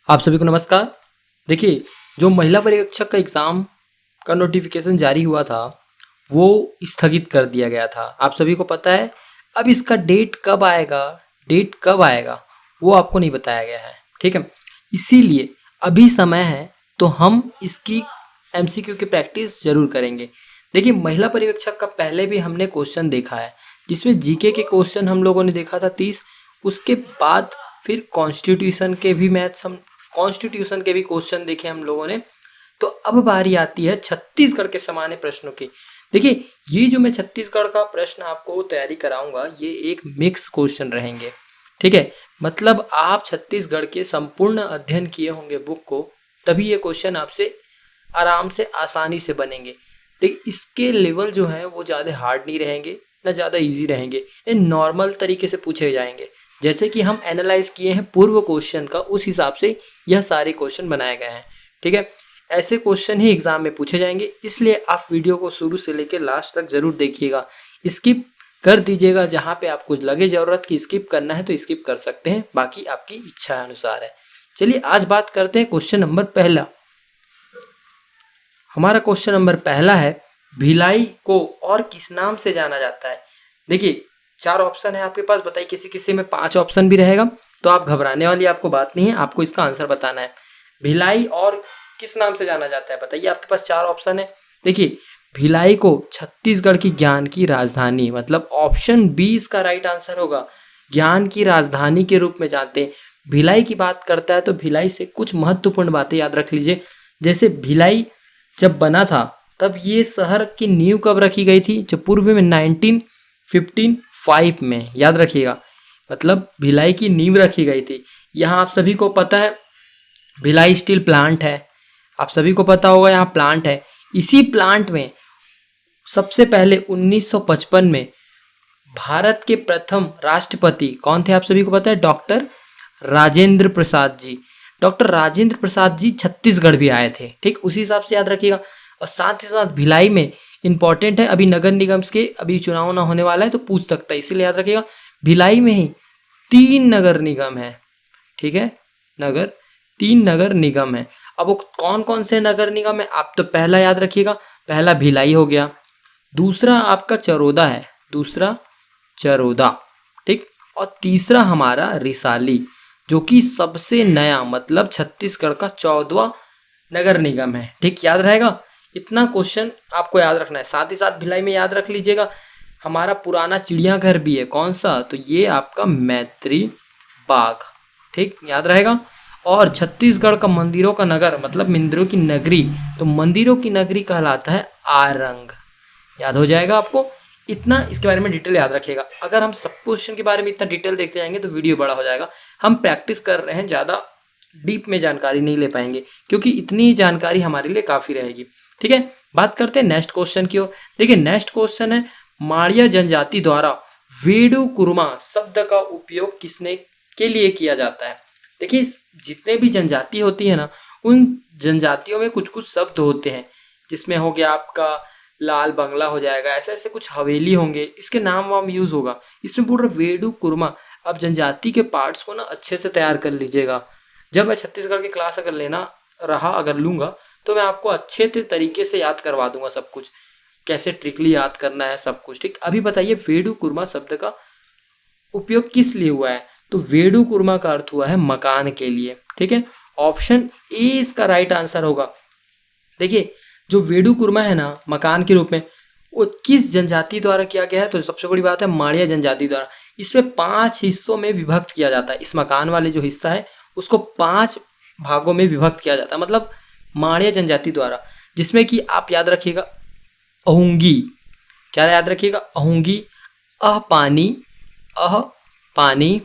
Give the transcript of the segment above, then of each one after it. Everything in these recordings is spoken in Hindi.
आप सभी को नमस्कार। देखिए, जो महिला पर्यवेक्षक का एग्ज़ाम का नोटिफिकेशन जारी हुआ था, वो स्थगित कर दिया गया था। आप सभी को पता है। अब इसका डेट कब आएगा, वो आपको नहीं बताया गया है, ठीक है। इसीलिए अभी समय है, तो हम इसकी एमसीक्यू की प्रैक्टिस ज़रूर करेंगे। देखिए, महिला पर्यवेक्षक का पहले भी हमने क्वेश्चन देखा है, जिसमें जीके के क्वेश्चन हम लोगों ने देखा था 30। उसके बाद फिर कॉन्स्टिट्यूशन के भी क्वेश्चन देखे हम लोगों ने। तो अब बारी आती है छत्तीसगढ़ के सामान्य प्रश्नों की। देखिए, ये जो मैं छत्तीसगढ़ का प्रश्न आपको तैयारी कराऊंगा, ये एक मिक्स क्वेश्चन रहेंगे, ठीक है। मतलब आप छत्तीसगढ़ के संपूर्ण अध्ययन किए होंगे बुक को, तभी ये क्वेश्चन आपसे आराम से आसानी से बनेंगे। देखिए, इसके लेवल जो हैं वो ज़्यादा हार्ड नहीं रहेंगे, ना ज़्यादा इजी रहेंगे। ये नॉर्मल तरीके से पूछे जाएंगे, जैसे कि हम एनालाइज किए हैं पूर्व क्वेश्चन का, उस हिसाब से यह सारे क्वेश्चन बनाए गए हैं, ठीक है। ऐसे क्वेश्चन ही एग्जाम में पूछे जाएंगे, इसलिए आप वीडियो को शुरू से लेकर लास्ट तक जरूर देखिएगा। स्किप कर दीजिएगा, जहाँ पे आपको लगे ज़रूरत कि स्किप करना है तो स्किप कर सकते हैं, बाकी आपकी इच्छा अनुसार है। चलिए आज बात करते हैं क्वेश्चन नंबर पहला। हमारा क्वेश्चन नंबर पहला है, भिलाई को और किस नाम से जाना जाता है। देखिए, 4 ऑप्शन है आपके पास, बताइए। किसी किसी में 5 ऑप्शन भी रहेगा, तो आप घबराने वाली आपको बात नहीं है, आपको इसका आंसर बताना है। भिलाई और किस नाम से जाना जाता है, बताइए। आपके पास 4 ऑप्शन है। देखिए, भिलाई को छत्तीसगढ़ की ज्ञान की राजधानी, मतलब ऑप्शन बी इसका राइट आंसर होगा। ज्ञान की राजधानी के रूप में जानते हैं। भिलाई की बात करता है तो भिलाई से कुछ महत्वपूर्ण बातें याद रख लीजिए। जैसे भिलाई जब बना था, तब ये शहर की नींव कब रखी गई थी, जो पूर्व में 1955 में, याद रखिएगा। मतलब भिलाई की नींव रखी गई थी। यहाँ आप सभी को पता है भिलाई स्टील प्लांट है, आप सभी को पता होगा यहाँ प्लांट है। इसी प्लांट में सबसे पहले 1955 में भारत के प्रथम राष्ट्रपति कौन थे, आप सभी को पता है, डॉक्टर राजेंद्र प्रसाद जी। डॉक्टर राजेंद्र प्रसाद जी छत्तीसगढ़ भी आए थे, ठीक, उसी हिसाब से याद रखिएगा। और साथ ही साथ भिलाई में इंपॉर्टेंट है, अभी नगर निगम के अभी चुनाव ना होने वाला है, तो पूछ सकता है, इसीलिए याद रखिएगा। भिलाई में ही 3 नगर निगम है, ठीक है। 3 नगर निगम है। अब वो कौन कौन से नगर निगम है, आप तो पहला याद रखिएगा। पहला भिलाई हो गया, दूसरा आपका चरोदा है, ठीक। और तीसरा हमारा रिसाली, जो कि सबसे नया, मतलब छत्तीसगढ़ का 14वां नगर निगम है, ठीक। याद रहेगा, इतना क्वेश्चन आपको याद रखना है। साथ ही साथ भिलाई में याद रख लीजिएगा हमारा पुराना चिड़ियाघर भी है, कौन सा, तो ये आपका मैत्री बाग, ठीक, याद रहेगा। और छत्तीसगढ़ का मंदिरों का नगर, मतलब मंदिरों की नगरी, तो मंदिरों की नगरी कहलाता है आरंग, याद हो जाएगा आपको। इतना इसके बारे में डिटेल याद रखिएगा। अगर हम सब क्वेश्चन के बारे में इतना डिटेल देखते जाएंगे तो वीडियो बड़ा हो जाएगा। हम प्रैक्टिस कर रहे हैं, ज़्यादा डीप में जानकारी नहीं ले पाएंगे, क्योंकि इतनी जानकारी हमारे लिए काफ़ी रहेगी, ठीक है। बात करते हैं नेक्स्ट क्वेश्चन की ओर। देखिए, नेक्स्ट क्वेश्चन है, माड़िया जनजाति द्वारा वेडु कुर्मा शब्द का उपयोग किसने के लिए किया जाता है। देखिए, जितने भी जनजाति होती है ना, उन जनजातियों में कुछ कुछ शब्द होते हैं, जिसमें हो गया आपका लाल बंगला हो जाएगा, ऐसे ऐसे कुछ हवेली होंगे, इसके नाम वाम यूज होगा। इसमें बोल रहा वेडु कुर्मा। अब जनजाति के पार्ट्स को ना अच्छे से तैयार कर लीजिएगा। जब मैं छत्तीसगढ़ की क्लास अगर लूंगा, तो मैं आपको अच्छे तरीके से याद करवा दूंगा सब कुछ, कैसे ट्रिकली याद करना है सब कुछ, ठीक। अभी बताइए, वेडु कुर्मा शब्द का उपयोग किस लिए हुआ है, तो वेडु कुर्मा का अर्थ हुआ है मकान के लिए, ठीक है। ऑप्शन ए इसका राइट आंसर होगा। देखिए, जो वेडु कुर्मा है ना मकान के रूप में, वो किस जनजाति द्वारा किया गया है, तो सबसे बड़ी बात है माड़िया जनजाति द्वारा। इसमें 5 हिस्सों में विभक्त किया जाता है। इस मकान वाले जो हिस्सा है उसको 5 भागों में विभक्त किया जाता है, मतलब माड़िया जनजाति द्वारा, जिसमें कि आप याद रखिएगा अहुंगी, क्या याद रखिएगा, अहुंगी, अह पानी,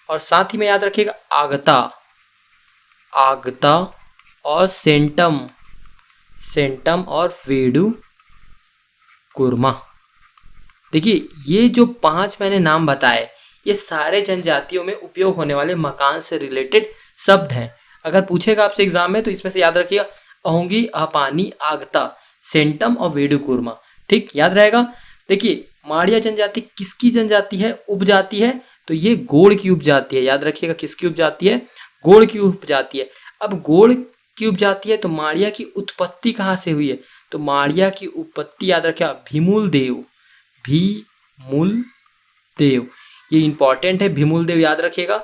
और साथ ही में याद रखिएगा आगता और सेंटम और वेडु कुर्मा। देखिए, ये जो 5 मैंने नाम बताए, ये सारे जनजातियों में उपयोग होने वाले मकान से रिलेटेड शब्द हैं। अगर पूछेगा आपसे एग्जाम में, तो इसमें से याद रखिएगा अहुंगी, अपानी, आगता, सेंटम और वेडु कुर्मा, ठीक, याद रहेगा। देखिए, माड़िया जनजाति किसकी जनजाति है, उपजाति है, तो ये गोड़ की उपजाति है, याद रखिएगा किसकी उपजाति है, गोड़ क्यों उपजाती है? अब गोड़ क्यों उपजाती है तो माड़िया की उत्पत्ति कहाँ से हुई है? तो माड़िया की उत्पत्ति याद रखिए भीमूल देव, भीमूल देव, ये इंपॉर्टेंट है। भीमूल देव याद रखिएगा,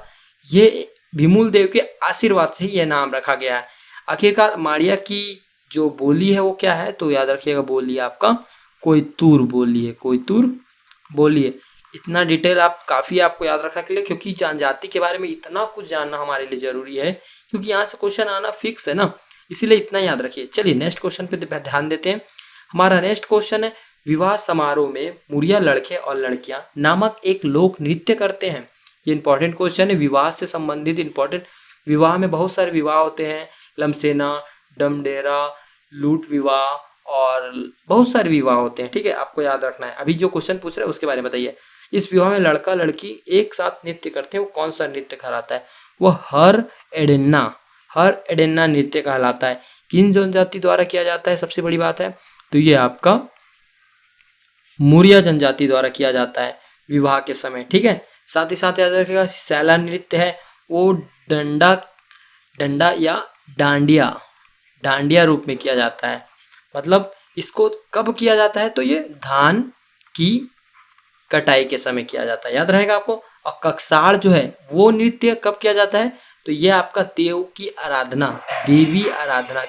ये भीमूल देव के आशीर्वाद से ही यह नाम रखा गया है। आखिरकार माड़िया की जो बोली है वो क्या है? तो याद रखिएगा बोली आपका कोयतूर बोली है, कोयतूर बोली है। इतना डिटेल आप काफ़ी आपको याद रखना के लिए, क्योंकि जनजाति के बारे में इतना कुछ जानना हमारे लिए ज़रूरी है, क्योंकि यहाँ से क्वेश्चन आना फिक्स है ना, इसीलिए इतना याद रखिए। चलिए नेक्स्ट क्वेश्चन पे ध्यान देते हैं। हमारा नेक्स्ट क्वेश्चन है, विवाह समारोह में मुरिया लड़के और लड़कियां नामक एक लोक नृत्य करते हैं। ये इंपॉर्टेंट क्वेश्चन है, विवाह से संबंधित इंपॉर्टेंट। विवाह में बहुत सारे विवाह होते हैं, लमसेना, डमडेरा, लूट विवाह और बहुत सारे विवाह होते हैं, ठीक है, आपको याद रखना है। अभी जो क्वेश्चन पूछ रहे हैं उसके बारे में बताइए। इस विवाह में लड़का लड़की एक साथ नृत्य करते हैं, वो कौन सा नृत्य कहलाता है? वो हर एडेन्ना नृत्य कहलाता है। किन जनजाति द्वारा किया जाता है? सबसे बड़ी बात है तो ये आपका मुरिया जनजाति द्वारा किया जाता है विवाह के समय, ठीक है। साथ ही साथ याद रखिएगा सैला नृत्य है वो डंडा या डांडिया रूप में किया जाता है। मतलब इसको कब किया जाता है? तो ये धान की कटाई के समय किया जाता है, याद रहेगा आपको। और ककसाड़ जो है वो नृत्य कब किया जाता है? तो ये आपका देव की आराधना, देवी आराधना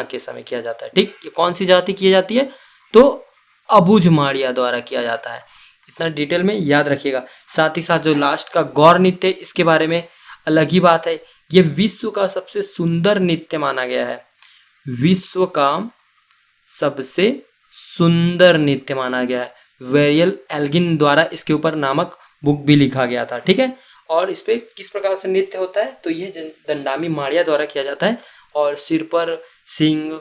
के समय किया जाता है, ठीक। ये कौन सी जाति की जाती है? तो अबुझ माड़िया द्वारा किया जाता है। इतना डिटेल में याद रखिएगा। साथ ही साथ जो लास्ट का गौर नृत्य, इसके बारे में अलग ही बात है। ये विश्व का सबसे सुंदर नृत्य माना गया है, विश्व का सबसे सुंदर नृत्य माना गया है। वेरियल एल्गिन द्वारा इसके ऊपर नामक बुक भी लिखा गया था, ठीक है। और इस पे किस प्रकार से नृत्य होता है? तो यह दंडामी माड़िया द्वारा किया जाता है और सिर पर सिंग,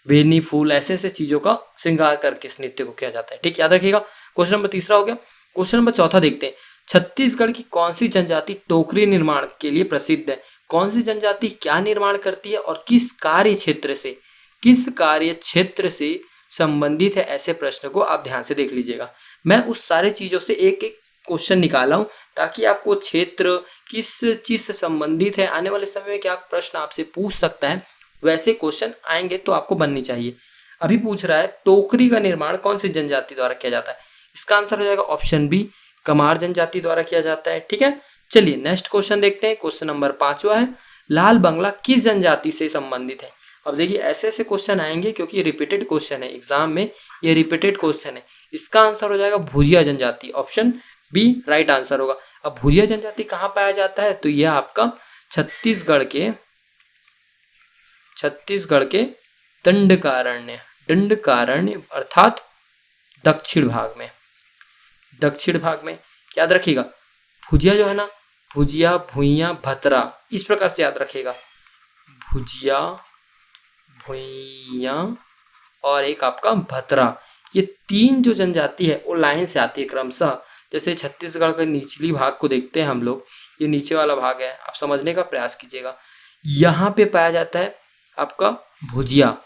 बेनी फूल, ऐसे ऐसे चीजों का श्रृंगार करके इस नृत्य को किया जाता है, ठीक, याद रखिएगा। क्वेश्चन नंबर तीसरा हो गया। क्वेश्चन नंबर चौथा देखते हैं। छत्तीसगढ़ की कौन सी जनजाति टोकरी निर्माण के लिए प्रसिद्ध है? कौन सी जनजाति क्या निर्माण करती है और किस कार्य क्षेत्र से संबंधित है? ऐसे प्रश्न को आप ध्यान से देख लीजिएगा। मैं उस सारे चीजों से एक एक क्वेश्चन निकाला हूं ताकि आपको क्षेत्र किस चीज से संबंधित है, आने वाले समय में क्या प्रश्न आपसे पूछ सकता है, वैसे क्वेश्चन आएंगे तो आपको बननी चाहिए। अभी पूछ रहा है टोकरी का निर्माण कौन सी जनजाति द्वारा किया जाता है? इसका आंसर हो जाएगा ऑप्शन बी, कमार जनजाति द्वारा किया जाता है, ठीक है। चलिए नेक्स्ट क्वेश्चन देखते हैं। क्वेश्चन नंबर 5वां है, लाल बंगला किस जनजाति से संबंधित है? अब देखिए ऐसे ऐसे क्वेश्चन आएंगे क्योंकि ये रिपीटेड क्वेश्चन है एग्जाम में, ये रिपीटेड क्वेश्चन है। इसका आंसर हो जाएगा भुजिया जनजाति, ऑप्शन बी राइट आंसर होगा। अब भुजिया जनजाति कहाँ पाया जाता है? तो यह आपका छत्तीसगढ़ के दंडकारण्य अर्थात दक्षिण भाग में याद रखिएगा। भुजिया जो है ना, भुजिया, भुइयां, भतरा, इस प्रकार से याद रखिएगा। भुजिया, भुइयां और एक आपका भतरा, ये तीन जो जनजाति है वो लाइन से आती है क्रमशः। जैसे छत्तीसगढ़ के निचली भाग को देखते हैं हम लोग, ये नीचे वाला भाग है, आप समझने का प्रयास कीजिएगा। यहाँ पे पाया जाता है आपका भुजिया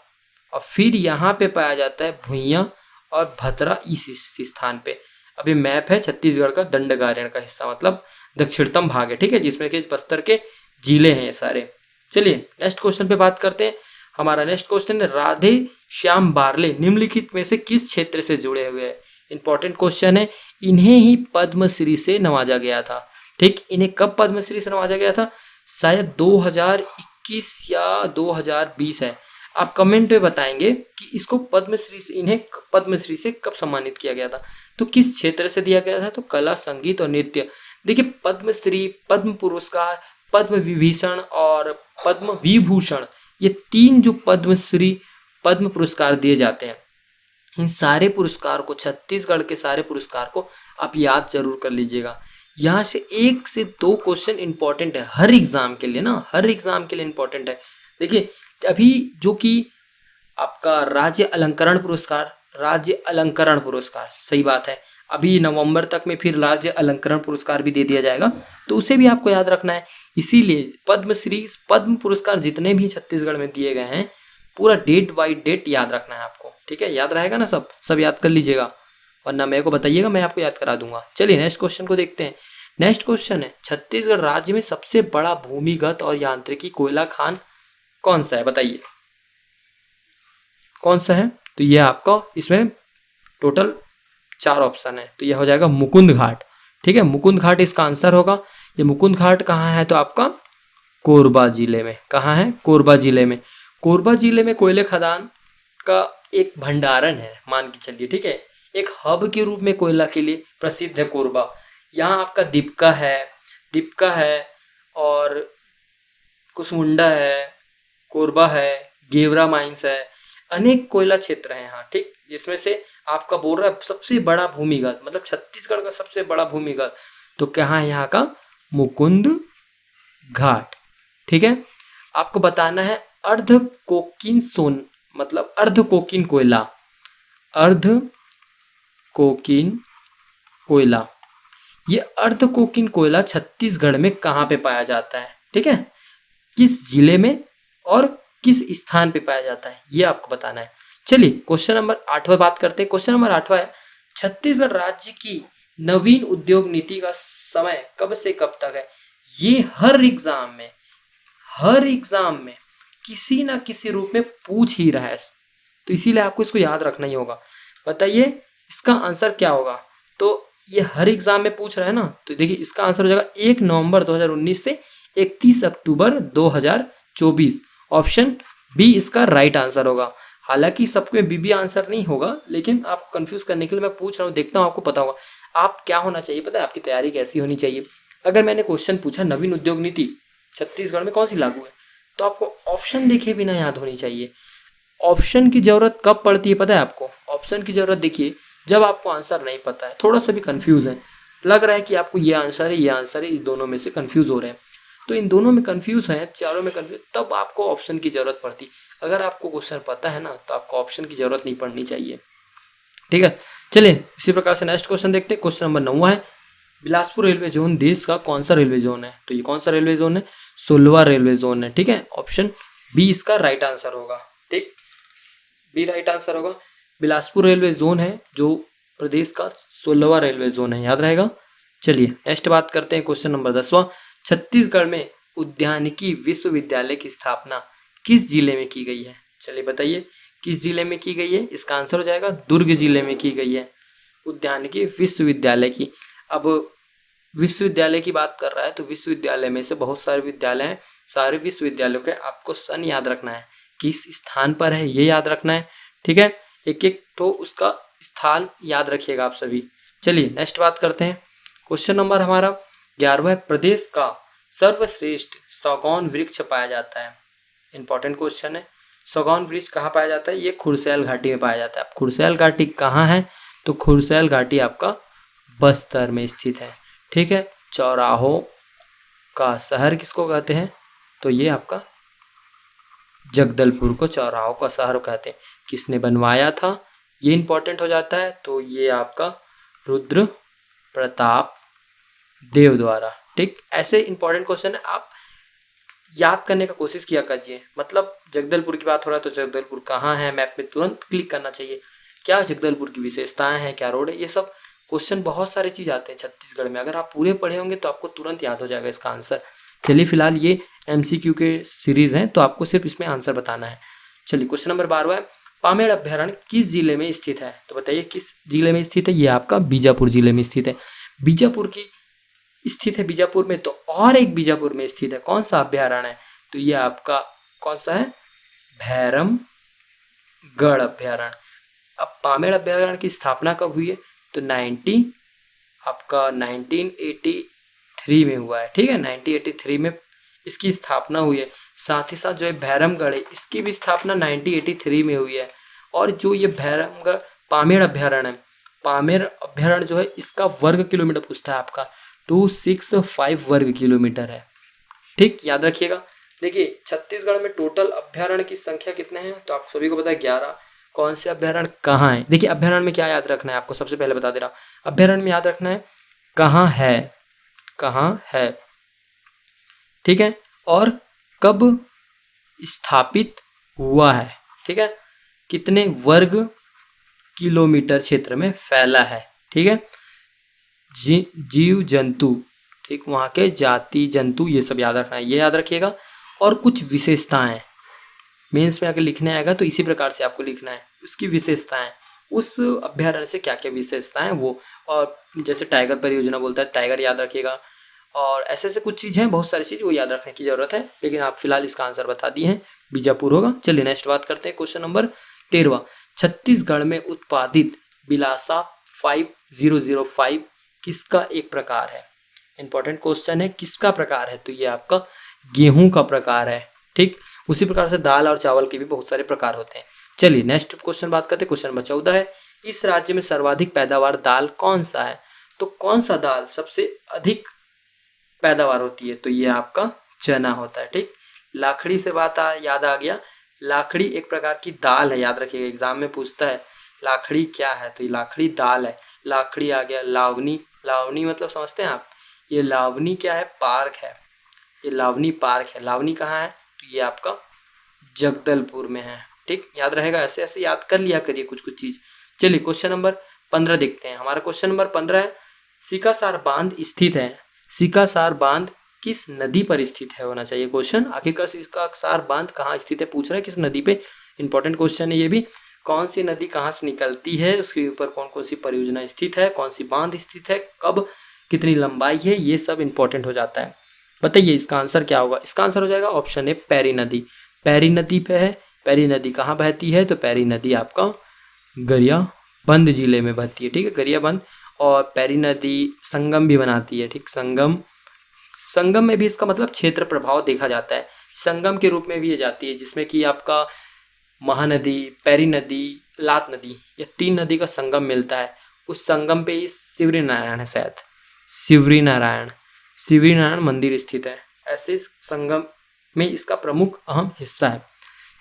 और फिर यहाँ पे पाया जाता है भुइयां और भतरा इस स्थान पे। अभी मैप है छत्तीसगढ़ का दंडकारण्य का हिस्सा, मतलब दक्षिणतम भाग है, ठीक है, जिसमें कि बस्तर के जिले हैं ये सारे। चलिए नेक्स्ट क्वेश्चन पे बात करते हैं। हमारा नेक्स्ट क्वेश्चन है, राधे श्याम बारले निम्नलिखित में से किस क्षेत्र से जुड़े हुए हैं? इंपॉर्टेंट क्वेश्चन है। इन्हें ही पद्मश्री से नवाजा गया था, ठीक। इन्हें कब पद्मश्री से नवाजा गया था? शायद 2021 या 2020 है। आप कमेंट में बताएंगे कि इसको इन्हें पद्मश्री से कब सम्मानित किया गया था, तो किस क्षेत्र से दिया गया था? तो कला, संगीत और नृत्य। देखिए पद्मश्री, पद्म पुरस्कार, पद्म विभूषण और पद्म विभूषण, ये तीन जो पद्म पुरस्कार दिए जाते हैं, इन सारे पुरस्कार को, छत्तीसगढ़ के सारे पुरस्कार को आप याद जरूर कर लीजिएगा। यहाँ से 1 से 2 क्वेश्चन इंपॉर्टेंट है हर एग्जाम के लिए ना, हर एग्जाम के लिए इंपॉर्टेंट है। देखिए अभी जो कि आपका राज्य अलंकरण पुरस्कार, सही बात है, अभी नवंबर तक में फिर राज्य अलंकरण पुरस्कार भी दे दिया जाएगा, तो उसे भी आपको याद रखना है। इसीलिए पद्म पुरस्कार जितने भी छत्तीसगढ़ में दिए गए हैं, पूरा डेट बाई डेट याद रखना है आपको, ठीक है, याद रहेगा ना, सब याद कर लीजिएगा, वरना मेरे को बताइएगा, मैं आपको याद करा दूंगा। चलिए नेक्स्ट क्वेश्चन को देखते हैं। नेक्स्ट क्वेश्चन है, छत्तीसगढ़ राज्य में सबसे बड़ा भूमिगत और यांत्रिकी कोयला खान कौन सा है, बताइए कौन सा है। तो ये आपका इसमें टोटल 4 ऑप्शन है, तो यह हो जाएगा मुकुंद घाट। ठीक है, मुकुंद घाट इसका आंसर होगा। ये मुकुंद घाट कहाँ है, तो आपका कोरबा जिले में। कहाँ है, कोरबा जिले में। कोरबा जिले में कोयले खदान का एक भंडारण है, मान के चलिए। ठीक है, एक हब के रूप में कोयला के लिए प्रसिद्ध है कोरबा। यहाँ आपका दीपका है और कुसमुंडा है, कोरबा है, गेवरा माइंस है, अनेक कोयला क्षेत्र हैं यहाँ। ठीक, जिसमें से आपका बोल रहा है सबसे बड़ा भूमिगत, मतलब छत्तीसगढ़ का सबसे बड़ा भूमिगत, तो कहाँ है यहाँ का, मुकुंद घाट। ठीक है, आपको बताना है अर्ध कोकिन सोन, मतलब अर्ध कोकिन कोयला, अर्ध कोकिन कोयला, ये अर्ध कोकिन कोयला छत्तीसगढ़ में कहाँ पे पाया जाता है। ठीक है, किस जिले में और किस स्थान पे पाया जाता है, ये आपको बताना है। चलिए क्वेश्चन नंबर 8 पर बात करते हैं। क्वेश्चन नंबर 8 है, छत्तीसगढ़ राज्य की नवीन उद्योग नीति का समय कब से कब तक है। ये हर एग्जाम में किसी ना किसी रूप में पूछ ही रहा है, तो इसीलिए आपको इसको याद रखना ही होगा। बताइए इसका आंसर क्या होगा। तो ये हर एग्जाम में पूछ रहा है ना, तो देखिए इसका आंसर हो जाएगा 1 नवंबर 2019 से 31 अक्टूबर 2024। ऑप्शन बी इसका राइट आंसर होगा। हालांकि सबके बी आंसर नहीं होगा, लेकिन आपको कंफ्यूज करने के लिए मैं पूछ रहा हूँ, देखता हूँ आपको पता होगा। आप क्या होना चाहिए पता है, आपकी तैयारी कैसी होनी चाहिए। अगर मैंने क्वेश्चन पूछा नवीन उद्योग नीति छत्तीसगढ़ में कौन सी लागू है, तो आपको ऑप्शन देखे बिना याद होनी चाहिए। ऑप्शन की जरूरत कब पड़ती है पता है आपको, ऑप्शन की जरूरत देखिए जब आपको आंसर नहीं पता है, थोड़ा सा भी कंफ्यूज है, लग रहा है कि आपको ये आंसर है, ये आंसर है, इस दोनों में से कंफ्यूज हो रहे हैं, तो इन दोनों में कंफ्यूज है, चारों में कंफ्यूज, तब आपको ऑप्शन की जरूरत पड़ती। अगर आपको क्वेश्चन पता है ना, तो आपको ऑप्शन की जरूरत नहीं पड़नी चाहिए। ठीक है, चलिए इसी प्रकार से नेक्स्ट क्वेश्चन देखते हैं। क्वेश्चन नंबर 9 है, बिलासपुर रेलवे जोन देश का कौन सा रेलवे जोन है। तो ये कौन सा रेलवे जोन है, 16वां रेलवे जोन है। ठीक है, ऑप्शन बी इसका राइट आंसर होगा। ठीक, बी राइट आंसर होगा। बिलासपुर रेलवे जोन है जो प्रदेश का 16वां रेलवे जोन है, याद रहेगा। चलिए नेक्स्ट बात करते हैं। क्वेश्चन नंबर 10वां, छत्तीसगढ़ में उद्यानिकी विश्वविद्यालय की स्थापना किस जिले में की गई है। चलिए बताइए किस जिले में की गई है। इसका आंसर हो जाएगा दुर्ग जिले में की गई है उद्यानिकी विश्वविद्यालय की। अब विश्वविद्यालय की बात कर रहा है, तो विश्वविद्यालय में से बहुत सारे विद्यालय हैं, सारे विश्वविद्यालयों के आपको सन याद रखना है, किस स्थान पर है ये याद रखना है। ठीक है, एक एक तो उसका स्थान याद रखिएगा आप सभी। चलिए नेक्स्ट बात करते हैं। क्वेश्चन नंबर हमारा 11वां, प्रदेश का सर्वश्रेष्ठ सागौन वृक्ष पाया जाता है। इंपॉर्टेंट क्वेश्चन है, सागौन वृक्ष कहाँ पाया जाता है, ये खुरसैल घाटी में पाया जाता है। खुरसैल घाटी कहाँ है, तो खुरसैल घाटी आपका बस्तर में स्थित है। ठीक है, चौराहों का शहर किसको कहते हैं, तो ये आपका जगदलपुर को चौराहों का शहर कहते हैं। किसने बनवाया था, ये इंपॉर्टेंट हो जाता है, तो ये आपका रुद्र प्रताप देव द्वारा। ठीक, ऐसे इंपॉर्टेंट क्वेश्चन है, आप याद करने का कोशिश किया कीजिए। मतलब जगदलपुर की बात हो रहा है तो जगदलपुर कहाँ है, मैप में तुरंत क्लिक करना चाहिए, क्या जगदलपुर की विशेषताएं हैं, क्या रोड है, ये सब क्वेश्चन बहुत सारे चीज आते हैं छत्तीसगढ़ में। अगर आप पूरे पढ़े होंगे तो आपको तुरंत याद हो जाएगा इसका आंसर। चलिए फिलहाल ये MCQ के सीरीज हैं, तो आपको सिर्फ इसमें आंसर बताना है। चलिए क्वेश्चन नंबर 12 है, पामेड़ अभ्यारण्य किस जिले में स्थित है। तो बताइए किस जिले में स्थित है, ये आपका बीजापुर जिले में स्थित है। बीजापुर की स्थित है बीजापुर में, तो और एक बीजापुर में स्थित है, कौन सा अभ्यारण्य है, तो ये आपका कौन सा है, भैरमगढ़ अभ्यारण्य। अब पामेड़ अभ्यारण्य की स्थापना कब हुई है, तो 1983 में हुआ है। ठीक है, 1983 में इसकी स्थापना हुई है। साथ ही साथ जो है भैरमगढ़ है, इसकी भी स्थापना 1983 में हुई है। और जो ये भैरमगढ़ पामेड़ अभ्यारण्य है, पामेड़ अभ्यारण्य जो है इसका वर्ग किलोमीटर पूछता है आपका, 265 वर्ग किलोमीटर है। ठीक, याद रखिएगा। देखिए छत्तीसगढ़ में टोटल अभ्यारण्य की संख्या कितने हैं, तो आप सभी को पता है 11। कौन से अभ्यारण्य कहाँ है, देखिए अभ्यारण्य में क्या याद रखना है आपको, सबसे पहले बता दे रहा हूँ, अभ्यारण्य में याद रखना है कहाँ है, कहाँ है। ठीक है, और कब स्थापित हुआ है। ठीक है, कितने वर्ग किलोमीटर क्षेत्र में फैला है। ठीक है, जीव जंतु ठीक, वहाँ के जाति जंतु ये सब याद रखना है, ये याद रखिएगा। और कुछ विशेषताएं मेंस में अगर लिखने आएगा तो इसी प्रकार से आपको लिखना है, उसकी विशेषताएं, उस अभ्यारण्य से क्या क्या विशेषताएं वो, और जैसे टाइगर परियोजना बोलता है टाइगर याद रखिएगा, और ऐसे ऐसे कुछ चीज़ हैं, बहुत सारी चीज़ वो याद रखने की जरूरत है, लेकिन आप फिलहाल इसका आंसर बता दिए हैं, बीजापुर होगा। चलिए नेक्स्ट बात करते हैं, क्वेश्चन नंबर 13। छत्तीसगढ़ में उत्पादित बिलासा 5005 किसका एक प्रकार है? इंपॉर्टेंट क्वेश्चन है, किसका प्रकार है? तो ये आपका गेहूं का प्रकार है। ठीक, उसी प्रकार से दाल और चावल के भी बहुत सारे प्रकार होते हैं। चलिए नेक्स्ट क्वेश्चन बात करते हैं, क्वेश्चन नंबर 14 है, इस राज्य में सर्वाधिक पैदावार दाल कौन सा है? तो कौन सा दाल सबसे अधिक पैदावार होती है? तो ये आपका चना होता है। ठीक, लाखड़ी से बात याद आ गया, लाखड़ी एक प्रकार की दाल है, याद रखिएगा, एग्जाम में पूछता है लाखड़ी क्या है, तो ये लाखड़ी दाल है। लाखड़ी आ गया, लावनी, लावनी मतलब समझते हैं आप, ये लावनी क्या है? पार्क है, ये लावनी पार्क है। लावनी कहाँ है? तो ये आपका जगदलपुर में है। ठीक, याद रहेगा, ऐसे ऐसे याद कर लिया करिए कुछ कुछ चीज। चलिए क्वेश्चन नंबर 15 देखते हैं। हमारा क्वेश्चन नंबर 15 है, सिकासार बांध स्थित है, सिकासार बांध किस नदी पर स्थित है? होना चाहिए क्वेश्चन, आखिरकार सिकासार बांध कहाँ स्थित है पूछ रहा है, किस नदी पे। इंपॉर्टेंट क्वेश्चन है ये भी, कौन सी नदी कहाँ से निकलती है, उसके ऊपर कौन कौन सी परियोजना स्थित है, कौन सी बांध स्थित है, कब, कितनी लंबाई है, ये सब इंपॉर्टेंट हो जाता है। बताइए इसका आंसर क्या होगा? इसका आंसर हो जाएगा ऑप्शन ए, पैरी नदी। पैरी नदी पे है। पैरी नदी कहाँ बहती है? तो पैरी नदी आपका गरियाबंद जिले में बहती है। ठीक है, गरियाबंद। और पैरी नदी संगम भी बनाती है। ठीक, संगम, संगम में भी इसका मतलब क्षेत्र प्रभाव देखा जाता है, संगम के रूप में भी ये जाती है, जिसमें कि आपका महानदी, पैरी नदी, लात नदी, ये 3 नदी का संगम मिलता है। उस संगम पे ही शिवरी नारायण है, शायद शिवरी नारायण, शिवरी नारायण मंदिर स्थित है। ऐसे संगम में इसका प्रमुख अहम हिस्सा है।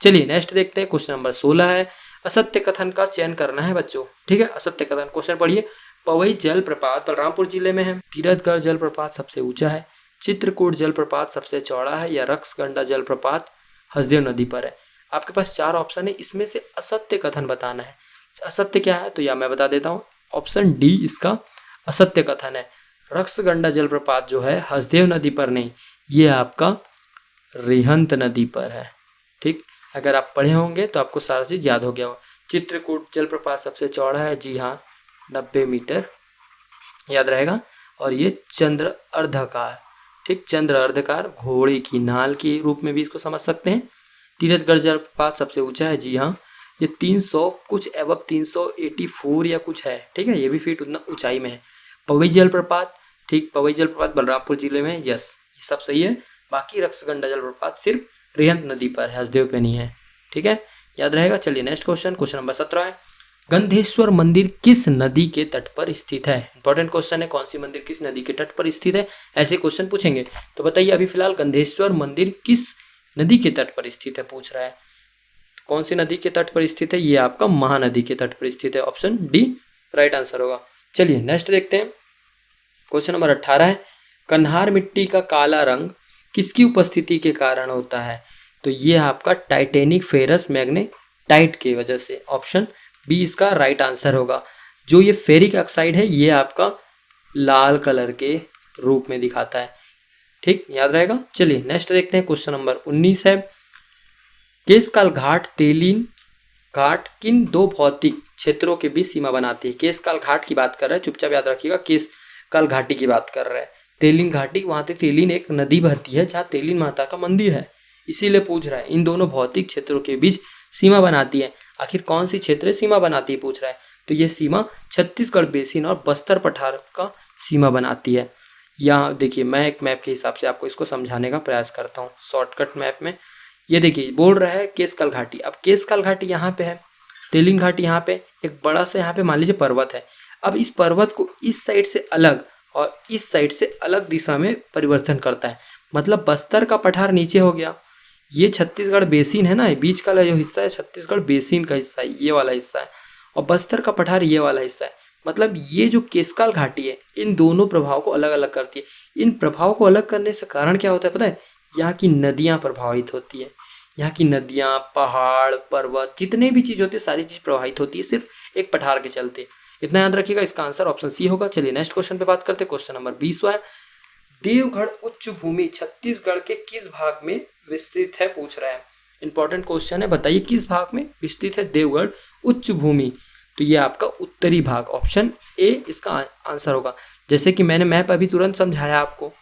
चलिए नेक्स्ट देखते हैं, क्वेश्चन नंबर 16 है, असत्य कथन का चयन करना है बच्चों। ठीक है, असत्य कथन, क्वेश्चन पढ़िए। पवई जलप्रपात बलरामपुर जिले में है, तीरथगढ़ जलप्रपात सबसे ऊंचा है, चित्रकूट जलप्रपात सबसे चौड़ा है, या रक्सगंडा जलप्रपात हसदेव नदी पर है। आपके पास 4 ऑप्शन है, इसमें से असत्य कथन बताना है। असत्य क्या है? तो या मैं बता देता हूँ, ऑप्शन डी इसका असत्य कथन है। रक्सगंडा जलप्रपात जो है हसदेव नदी पर नहीं, ये आपका रिहंत नदी पर है। ठीक, अगर आप पढ़े होंगे तो आपको सारा चीज याद हो गया हो। चित्रकूट जलप्रपात सबसे चौड़ा है, जी हाँ 90 मीटर, याद रहेगा। और ये चंद्र अर्धकार, ठीक, चंद्र अर्धकार, घोड़े की नाल के रूप में भी इसको समझ सकते हैं। तीरथगढ़ जलप्रपात सबसे ऊंचा है, जी हाँ, ये 300 कुछ एवब 384 या कुछ है। ठीक है, ये भी फीट उतना ऊंचाई में है। पवई जलप्रपात, ठीक, पवई जलप्रपात बलरामपुर जिले में, यस, ये सब सही है। बाकी रक्सगंडा जलप्रपात सिर्फ रिहंत नदी पर है, हसदेव पे नहीं है। ठीक है, याद रहेगा। चलिए नेक्स्ट क्वेश्चन, क्वेश्चन नंबर 17 है, गंधेश्वर मंदिर किस नदी के तट पर स्थित है? इंपॉर्टेंट क्वेश्चन है, कौन सी मंदिर किस नदी के तट पर स्थित है, ऐसे क्वेश्चन पूछेंगे। तो बताइए अभी फिलहाल गंधेश्वर मंदिर किस नदी के तट पर स्थित है पूछ रहा है। कौन सी नदी के तट पर स्थित है? ये आपका महानदी के तट पर स्थित है, ऑप्शन डी राइट आंसर होगा। चलिए नेक्स्ट देखते हैं, क्वेश्चन नंबर 18 है, कन्हार मिट्टी का काला रंग किसकी उपस्थिति के कारण होता है? तो ये आपका टाइटेनिक फेरस मैग्नेटाइट की वजह से, ऑप्शन बी इसका राइट आंसर होगा। जो ये फेरिक ऑक्साइड है ये आपका लाल कलर के रूप में दिखाता है। ठीक, याद रहेगा। चलिए नेक्स्ट देखते हैं, क्वेश्चन नंबर 19 है, केशकाल घाट तेलीन घाट किन 2 भौतिक क्षेत्रों के बीच सीमा बनाती है? केशकाल घाट की बात कर रहा है, चुपचाप याद रखिएगा, केशकाल घाटी की बात कर रहा है। तेलीन घाटी, वहां से तेलीन एक नदी बहती है जहाँ तेलीन माता का मंदिर है, इसीलिए पूछ रहा है इन दोनों भौतिक क्षेत्रों के बीच सीमा बनाती है। आखिर कौन सी क्षेत्र सीमा बनाती है पूछ रहा है। तो ये सीमा छत्तीसगढ़ बेसिन और बस्तर पठार का सीमा बनाती है। यहाँ देखिए, मैं एक मैप के हिसाब से आपको इसको समझाने का प्रयास करता हूँ शॉर्टकट मैप में। ये देखिए बोल रहा है केशकाल घाटी, अब केशकाल घाटी यहाँ पे है, तेलीन घाटी यहाँ पे, एक बड़ा सा यहाँ पे मान लीजिए पर्वत है। अब इस पर्वत को इस साइड से अलग और इस साइड से अलग दिशा में परिवर्तन करता है, मतलब बस्तर का पठार नीचे हो गया, ये छत्तीसगढ़ बेसिन है ना, बीच का जो हिस्सा है छत्तीसगढ़ बेसिन का हिस्सा है, ये वाला हिस्सा है, और बस्तर का पठार ये वाला हिस्सा है। मतलब ये जो केशकाल घाटी है इन दोनों प्रभाव को अलग अलग करती है। इन प्रभाव को अलग करने से कारण क्या होता है पता है? यहाँ की नदियाँ प्रभावित होती है। यहाँ की नदियाँ, पहाड़, पर्वत, जितने भी चीज होती है सारी चीज प्रभावित होती है सिर्फ एक पठार के चलते। इतना याद रखिएगा, इसका आंसर ऑप्शन सी होगा। चलिए नेक्स्ट क्वेश्चन पे बात करते हैं, क्वेश्चन नंबर 20 है, देवगढ़ उच्च भूमि छत्तीसगढ़ के किस भाग में विस्तृत है, पूछ रहा है। इंपॉर्टेंट क्वेश्चन है, बताइए किस भाग में विस्तृत है देवगढ़ उच्च भूमि। तो ये आपका उत्तरी भाग, ऑप्शन ए इसका आंसर होगा। जैसे कि मैंने मैप अभी तुरंत समझाया आपको।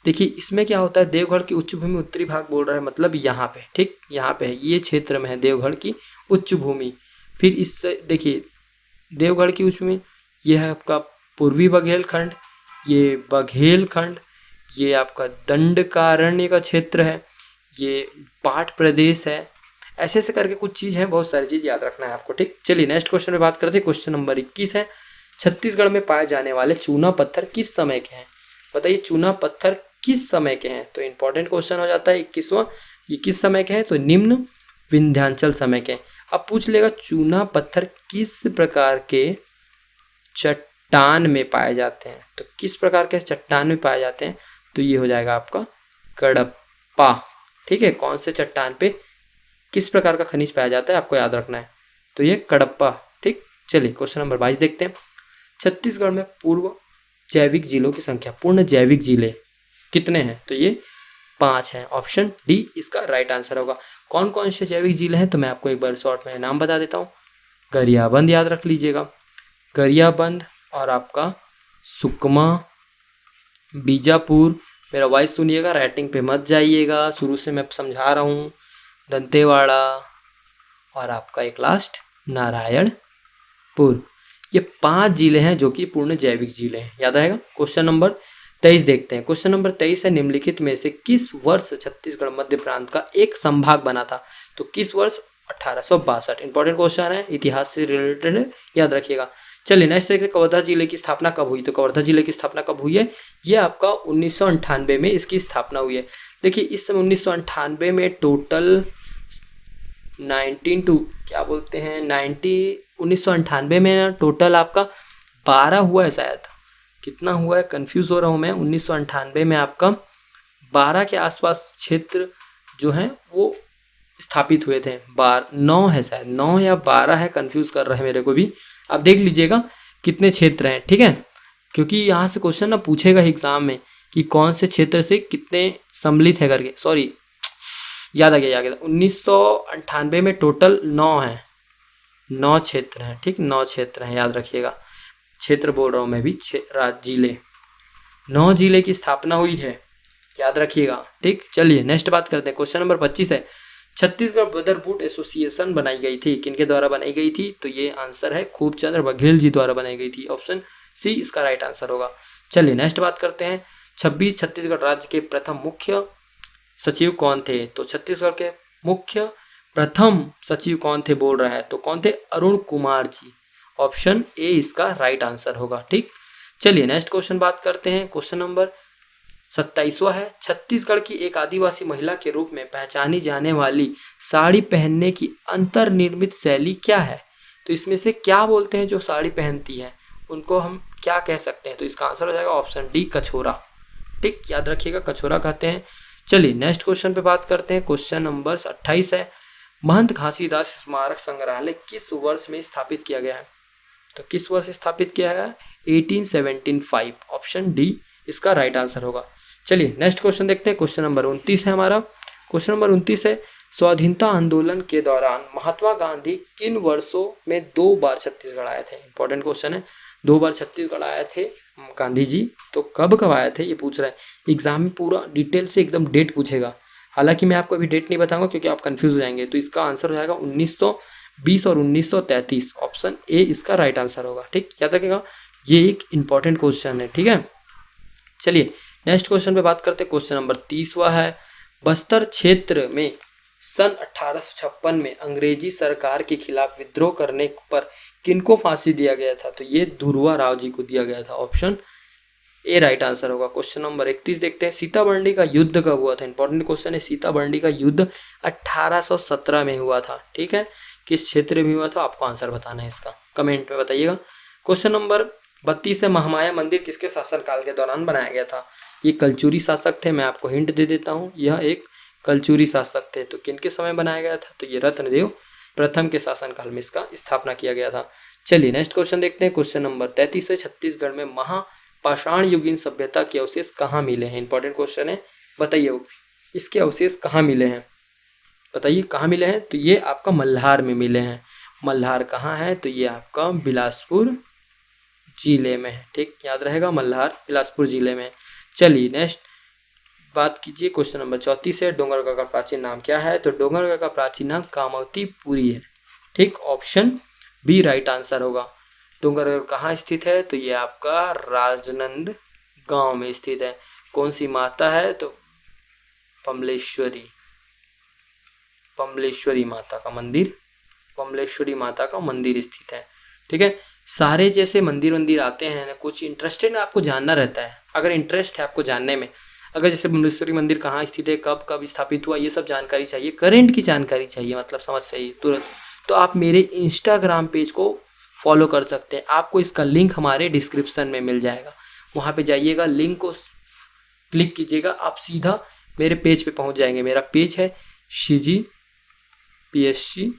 देखिए इसमें क्या होता है, देवगढ़ की उच्च भूमि उत्तरी भाग बोल रहा है, मतलब यहाँ पे, ठीक यहाँ पे है, ये क्षेत्र में है देवगढ़ की उच्च भूमि। फिर इस देखिए देवगढ़ की उच्च भूमि, ये है आपका पूर्वी बघेलखंड, ये बघेलखंड, ये आपका दंडकारण्य का क्षेत्र है, ये पाट प्रदेश है। ऐसे ऐसे करके कुछ चीज़ है, बहुत सारी चीज़ याद रखना है आपको, ठीक। चलिए नेक्स्ट क्वेश्चन पे बात करते हैं। क्वेश्चन नंबर 21 है, छत्तीसगढ़ में पाए जाने वाले चूना पत्थर किस समय के हैं। बताइए चूना पत्थर किस समय के हैं। तो इंपॉर्टेंट क्वेश्चन हो जाता है 21वां, ये किस समय के हैं, तो निम्न विंध्याचल समय के। अब पूछ लेगा चूना पत्थर किस प्रकार के चट्टान में पाए जाते हैं। तो किस प्रकार के चट्टान में पाए जाते हैं, तो ये हो जाएगा आपका कडप्पा, ठीक है। कौन से चट्टान पे किस प्रकार का खनिज पाया जाता है आपको याद रखना है, तो ये कडप्पा, ठीक। चलिए क्वेश्चन नंबर 22 देखते हैं। छत्तीसगढ़ में पूर्व जैविक जिलों की संख्या, पूर्ण जैविक जिले कितने हैं, तो ये 5 हैं, ऑप्शन डी इसका राइट आंसर होगा। कौन कौन से जैविक जिले हैं, तो मैं आपको एक बार शॉर्ट में नाम बता देता हूँ। गरियाबंद याद रख लीजिएगा, गरियाबंद, और आपका सुकमा, बीजापुर, मेरा वॉइस सुनिएगा, राइटिंग पे मत जाइएगा, शुरू से मैं समझा रहा हूँ, दंतेवाड़ा, और आपका एक लास्ट नारायणपुर। ये 5 जिले हैं जो कि पूर्ण जैविक जिले हैं, याद आएगा। क्वेश्चन नंबर 23 देखते हैं। क्वेश्चन नंबर 23 है, निम्नलिखित में से किस वर्ष छत्तीसगढ़ मध्य प्रांत का एक संभाग बना था। तो किस वर्ष, 1862। इंपॉर्टेंट क्वेश्चन है, इतिहास से रिलेटेड है, याद रखिएगा। चलिए नेक्स्ट देखते हैं, कवर्धा जिले की स्थापना कब हुई। तो कवर्धा जिले की स्थापना कब हुई है, ये आपका 1998 में इसकी स्थापना हुई है। देखिए इस समय 1998 में टोटल 1998 में टोटल आपका 12 हुआ है शायद, कितना हुआ है कंफ्यूज हो रहा हूँ मैं। 1998 में आपका 12 के आसपास क्षेत्र जो हैं वो स्थापित हुए थे। 9 है शायद, 9 या 12 है, कंफ्यूज कर रहे हैं मेरे को भी। आप देख लीजिएगा कितने क्षेत्र हैं, ठीक है, क्योंकि यहाँ से क्वेश्चन ना पूछेगा एग्जाम में कि कौन से क्षेत्र से कितने सम्मिलित है करके। सॉरी, याद आ गया 1998 में टोटल 9 है, 9 क्षेत्र हैं, ठीक, 9 क्षेत्र हैं, याद रखिएगा। क्षेत्र बोल रहा हूँ मैं भी, जिले, 9 जिले की स्थापना हुई है, याद रखिएगा, ठीक। चलिए नेक्स्ट बात करते हैं। क्वेश्चन नंबर 25 है, छत्तीसगढ़ ब्रदरहुड एसोसिएशन बनाई गई थी, किनके द्वारा बनाई गई थी। तो ये आंसर है खूबचंद्र बघेल जी द्वारा बनाई गई थी, ऑप्शन सी इसका राइट आंसर होगा। चलिए नेक्स्ट बात करते हैं। 26 छत्तीसगढ़ राज्य के प्रथम मुख्य सचिव कौन थे। तो छत्तीसगढ़ के मुख्य प्रथम सचिव कौन थे बोल रहा है, तो कौन थे, अरुण कुमार जी, ऑप्शन ए इसका राइट आंसर होगा, ठीक। चलिए नेक्स्ट क्वेश्चन बात करते हैं। क्वेश्चन नंबर 27वां है, छत्तीसगढ़ की एक आदिवासी महिला के रूप में पहचानी जाने वाली साड़ी पहनने की अंतर्निर्मित शैली क्या है। तो इसमें से क्या बोलते हैं जो साड़ी पहनती है, उनको हम क्या कह सकते हैं। तो इसका आंसर हो जाएगा ऑप्शन डी कछोरा, ठीक, याद रखिएगा कछोरा कहते हैं। चलिए नेक्स्ट क्वेश्चन पे बात करते हैं। क्वेश्चन नंबर 28 है, महंत घासीदास स्मारक संग्रहालय किस वर्ष में स्थापित किया गया है। तो किस वर्ष स्थापित किया गया है, 1875, ऑप्शन डी इसका राइट आंसर होगा। चलिए नेक्स्ट क्वेश्चन देखते हैं। क्वेश्चन नंबर 29 है हमारा। क्वेश्चन नंबर 29 है, स्वाधीनता आंदोलन के दौरान महात्मा गांधी किन वर्षों में 2 बार छत्तीसगढ़ आए थे। इंपॉर्टेंट क्वेश्चन है, 2 बार छत्तीसगढ़ आए थे गांधी जी, तो कब कब आए थे ये पूछ रहा है। एग्जाम में पूरा डिटेल से एकदम डेट पूछेगा, हालांकि मैं आपको अभी डेट नहीं बताऊंगा क्योंकि आप कंफ्यूज हो जाएंगे। तो इसका आंसर हो जाएगा 1920 और 1933, ऑप्शन ए इसका राइट आंसर होगा, ठीक, याद रखिएगा। ये एक इंपॉर्टेंट क्वेश्चन है, ठीक है। चलिए नेक्स्ट क्वेश्चन पे बात करते हैं। क्वेश्चन नंबर 30वां है, बस्तर क्षेत्र में सन 1856 में अंग्रेजी सरकार के खिलाफ विद्रोह करने पर किनको फांसी दिया गया था। तो ये धुरवा राव जी को दिया गया था, ऑप्शन ए राइट आंसर होगा। क्वेश्चन नंबर 31 देखते हैं, सीताबर्डी का युद्ध कब हुआ था। इंपॉर्टेंट क्वेश्चन है, सीताबर्डी का युद्ध 1817 में हुआ था, ठीक है। किस क्षेत्र में हुआ था आपको आंसर बताना है, इसका कमेंट में बताइएगा। क्वेश्चन नंबर 32 है, महामाया मंदिर किसके शासनकाल के दौरान बनाया गया था। ये कलचुरी शासक थे, मैं आपको हिंट दे देता हूँ, यह एक कलचुरी शासक थे। तो किनके समय बनाया गया था, तो ये रत्नदेव प्रथम के शासनकाल में इसका स्थापना किया गया था। चलिए नेक्स्ट क्वेश्चन देखते हैं। क्वेश्चन नंबर 33 है, छत्तीसगढ़ में महा पाषाण युगीन सभ्यता के अवशेष कहाँ मिले हैं? इंपॉर्टेंट क्वेश्चन है, बताइए इसके अवशेष कहाँ मिले हैं, बताइए कहाँ मिले हैं? तो ये आपका मल्हार में मिले हैं। मल्हार कहाँ है? तो ये आपका बिलासपुर जिले में है। ठीक, याद रहेगा, मल्हार बिलासपुर जिले में। चलिए नेक्स्ट बात कीजिए, क्वेश्चन नंबर 34 है, डोंगरगढ़ का प्राचीन नाम क्या है? तो डोंगरगढ़ का प्राचीन नाम कामवतीपुरी है। ठीक, ऑप्शन बी राइट आंसर होगा। डोंगरगढ़ कहाँ स्थित है? तो ये आपका राजनंद गांव में स्थित है। कौन सी माता है? तो पमलेश्वरी माता का मंदिर, पमलेश्वरी माता का मंदिर स्थित है। ठीक है, सारे जैसे मंदिर आते हैं, कुछ इंटरेस्टेड आपको जानना रहता है, अगर इंटरेस्ट है आपको जानने में, अगर जैसे पमलेश्वरी मंदिर कहाँ स्थित है, कब कब स्थापित हुआ, ये सब जानकारी चाहिए, करंट की जानकारी चाहिए, मतलब समझ चाहिए तुरंत, तो आप मेरे इंस्टाग्राम पेज को फॉलो कर सकते हैं। आपको इसका लिंक हमारे डिस्क्रिप्शन में मिल जाएगा, वहाँ पे जाइएगा, लिंक को क्लिक कीजिएगा, आप सीधा मेरे पेज पे पहुँच जाएंगे। मेरा पेज है शिजी PSC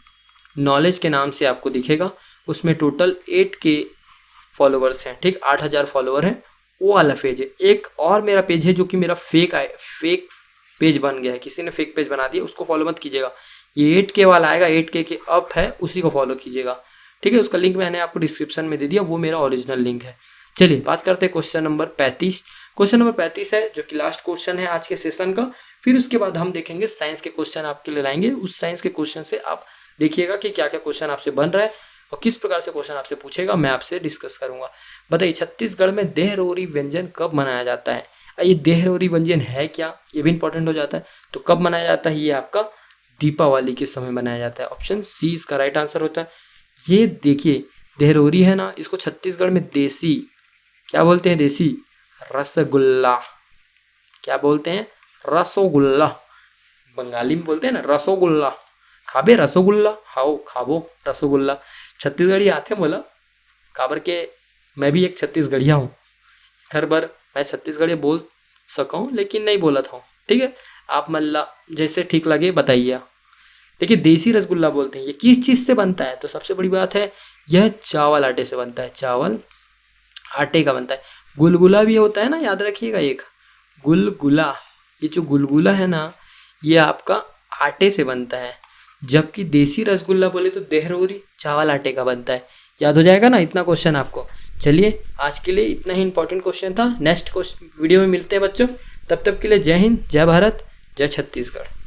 नॉलेज के नाम से आपको दिखेगा, उसमें टोटल 8K फॉलोवर्स हैं। ठीक, 8000 फॉलोवर हैं, वो वाला पेज है। एक और मेरा पेज है जो कि मेरा फेक पेज बन गया है, किसी ने फेक पेज बना दिया, उसको फॉलो मत कीजिएगा। ये 8K वाला आएगा, 8K के अप है, उसी को फॉलो कीजिएगा। ठीक है, उसका लिंक मैंने आपको डिस्क्रिप्शन में दे दिया, वो मेरा ओरिजिनल लिंक है। चलिए बात करते हैं क्वेश्चन नंबर 35। क्वेश्चन नंबर 35 है जो कि लास्ट क्वेश्चन है आज के सेशन का। फिर उसके बाद हम देखेंगे साइंस के क्वेश्चन आपके लिए लाएंगे। उस साइंस के क्वेश्चन से आप देखिएगा कि क्या क्या क्वेश्चन आपसे बन रहा है और किस प्रकार से क्वेश्चन आपसे पूछेगा, मैं आपसे डिस्कस करूंगा। बताइए, छत्तीसगढ़ में देहरोरी व्यंजन कब मनाया जाता है? ये देहरोरी व्यंजन है क्या, ये भी इंपॉर्टेंट हो जाता है। तो कब मनाया जाता है? ये आपका दीपावली के समय मनाया जाता है। ऑप्शन सी इसका राइट आंसर होता है। ये देखिए देहरोरी है ना, इसको छत्तीसगढ़ में देसी क्या बोलते हैं? देसी रसगुल्ला। क्या बोलते हैं? रसोगुल्ला। बंगाली में बोलते हैं ना रसोगुल्ला। खाबे रसोगुल्ला, हाओ खाबो रसोगुल्ला। छत्तीसगढ़ी आते बोला, काबर के मैं भी एक छत्तीसगढ़िया हूँ। हर बार मैं छत्तीसगढ़ी बोल सकूँ लेकिन नहीं बोला था। ठीक है, आप मल्ला जैसे ठीक लगे बताइए। देखिए देसी रसगुल्ला बोलते हैं। ये किस चीज़ से बनता है? तो सबसे बड़ी बात है, यह चावल आटे से बनता है, चावल आटे का बनता है। गुलगुला भी होता है ना, याद रखिएगा, एक गुलगुला, ये जो गुलगुला है ना, ये आपका आटे से बनता है, जबकि देसी रसगुल्ला बोले तो देहरोरी चावल आटे का बनता है। याद हो जाएगा ना इतना क्वेश्चन आपको। चलिए आज के लिए इतना ही इंपॉर्टेंट क्वेश्चन था। नेक्स्ट वीडियो में मिलते हैं बच्चों, तब तक के लिए जय हिंद, जय भारत, जय छत्तीसगढ़।